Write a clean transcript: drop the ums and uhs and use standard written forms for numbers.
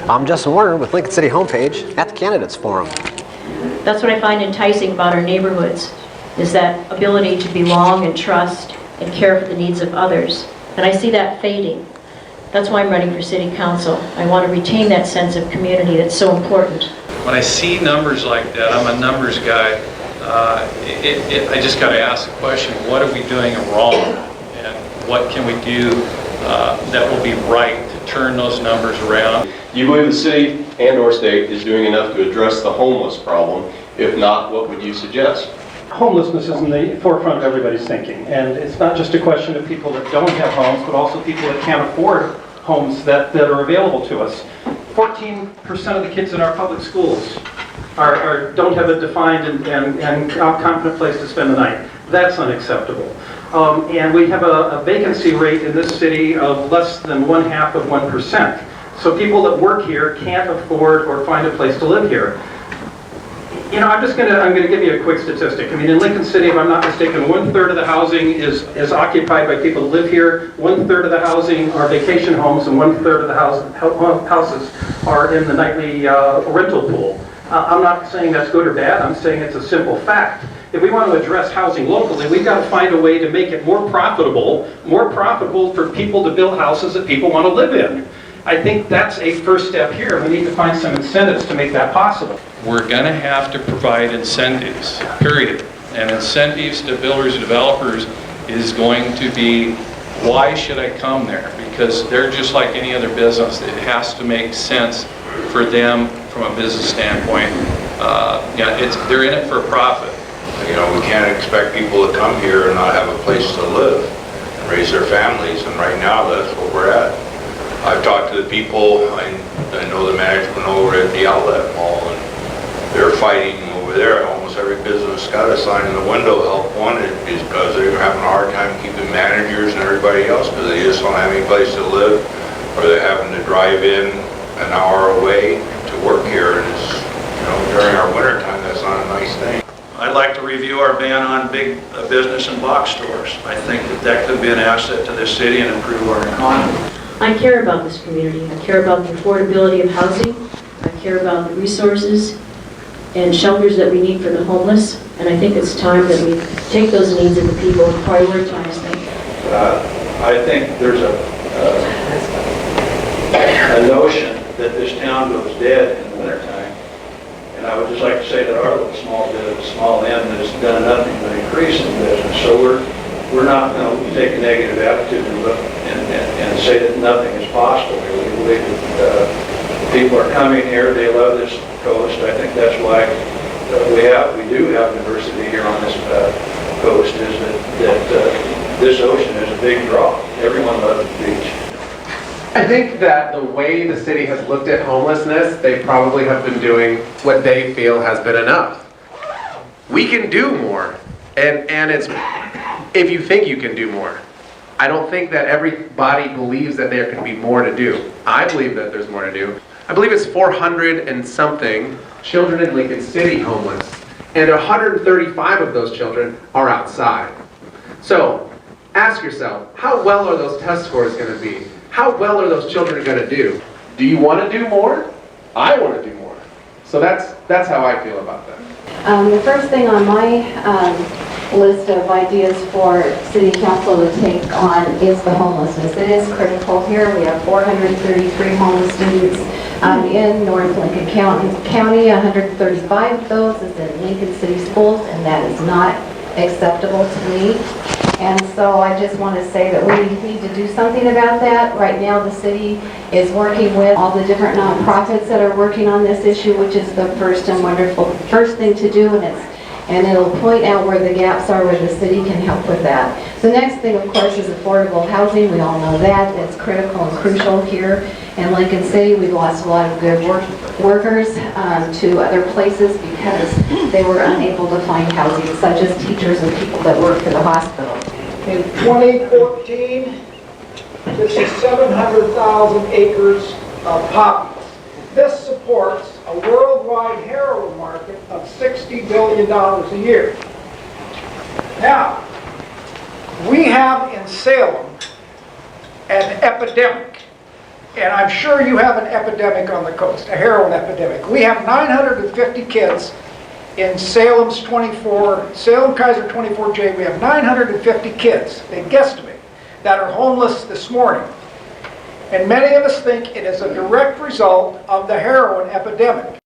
I'm Justin Warner with Lincoln City Homepage at the Candidates Forum. That's what I find enticing about our neighborhoods, is that ability to belong and trust and care for the needs of others. And I see that fading. That's why I'm running for City Council. I want to retain that sense of community that's so important. When I see numbers like that, I'm a numbers guy, I just got to ask the question, what are we doing wrong? And what can we do that will be right to turn those numbers around? Do you believe the city and or state is doing enough to address the homeless problem? If not, what would you suggest? Homelessness is in the forefront of everybody's thinking, and it's not just a question of people that don't have homes, but also people that can't afford homes that are available to us. 14% of the kids in our public schools don't have a defined and confident place to spend the night. That's unacceptable. And we have a vacancy rate in this city of less than 0.5%. So people that work here can't afford or find a place to live here. You know, I'm going to give you a quick statistic. I mean, in Lincoln City, if I'm not mistaken, 1/3 of the housing is occupied by people who live here. 1/3 of the housing are vacation homes, and 1/3 of the houses are in the nightly rental pool. I'm not saying that's good or bad. I'm saying it's a simple fact. If we want to address housing locally, we've got to find a way to make it more profitable for people to build houses that people want to live in. I think that's a first step here. We need to find some incentives to make that possible. We're going to have to provide incentives, period. And incentives to builders and developers is going to be, why should I come there? Because they're just like any other business. It has to make sense for them from a business standpoint. They're in it for a profit. You know, we can't expect people to come here and not have a place to live and raise their families, and right now that's what we're at. I've talked to the people, I know the management over at the Outlet Mall, and they're fighting over there. Almost every business got a sign in the window, help wanted, because they're having a hard time keeping managers and everybody else because they just don't have any place to live, or they're having to drive in an hour away to work here, and it's, you know, during our winter time, that's not a nice thing. I'd like to review our ban on big business and box stores. I think that could be an asset to this city and improve our economy. I care about this community. I care about the affordability of housing. I care about the resources and shelters that we need for the homeless. And I think it's time that we take those needs of the people and prioritize them. I think there's a notion that this town goes dead in the wintertime. And I would just like to say that our little small end has done nothing but increase in business. So we're not going to take a negative attitude and look and say that nothing is possible. We believe that people are coming here. They love this coast. I think that's why we do have diversity here on this coast. Is that this ocean is a big draw. Everyone loves the beach. I think that the way the city has looked at homelessness, they probably have been doing what they feel has been enough. We can do more, and it's if you think you can do more. I don't think that everybody believes that there can be more to do. I believe that there's more to do. I believe it's 400 and something children in Lincoln City homeless, and 135 of those children are outside. So ask yourself, how well are those test scores going to be? How well are those children going to do? Do you want to do more? I want to do more. So that's how I feel about that. The first thing on my list of ideas for City Council to take on is the homelessness. It is critical here. We have 433 homeless students in North Lincoln County. 135 of those is in Lincoln City schools, and that is not acceptable to me. And so I just want to say that we need to do something about that. Right now the city is working with all the different nonprofits that are working on this issue, which is the first thing to do, and it'll point out where the gaps are where the city can help with that. The next thing, of course, is affordable housing. We all know that. That's critical and crucial here in Lincoln City. We've lost a lot of good workers to other places because they were unable to find housing, such as teachers and people that work for the hospital. In 2014, this is 700,000 acres of poppies. This supports a worldwide heroin market of $60 billion a year. Now, we have in Salem an epidemic and I'm sure you have an epidemic on the coast, a heroin epidemic. We have 950 kids in Salem's 24, Salem Kaiser 24J. We have 950 kids, they guesstimate, that are homeless this morning. And many of us think it is a direct result of the heroin epidemic.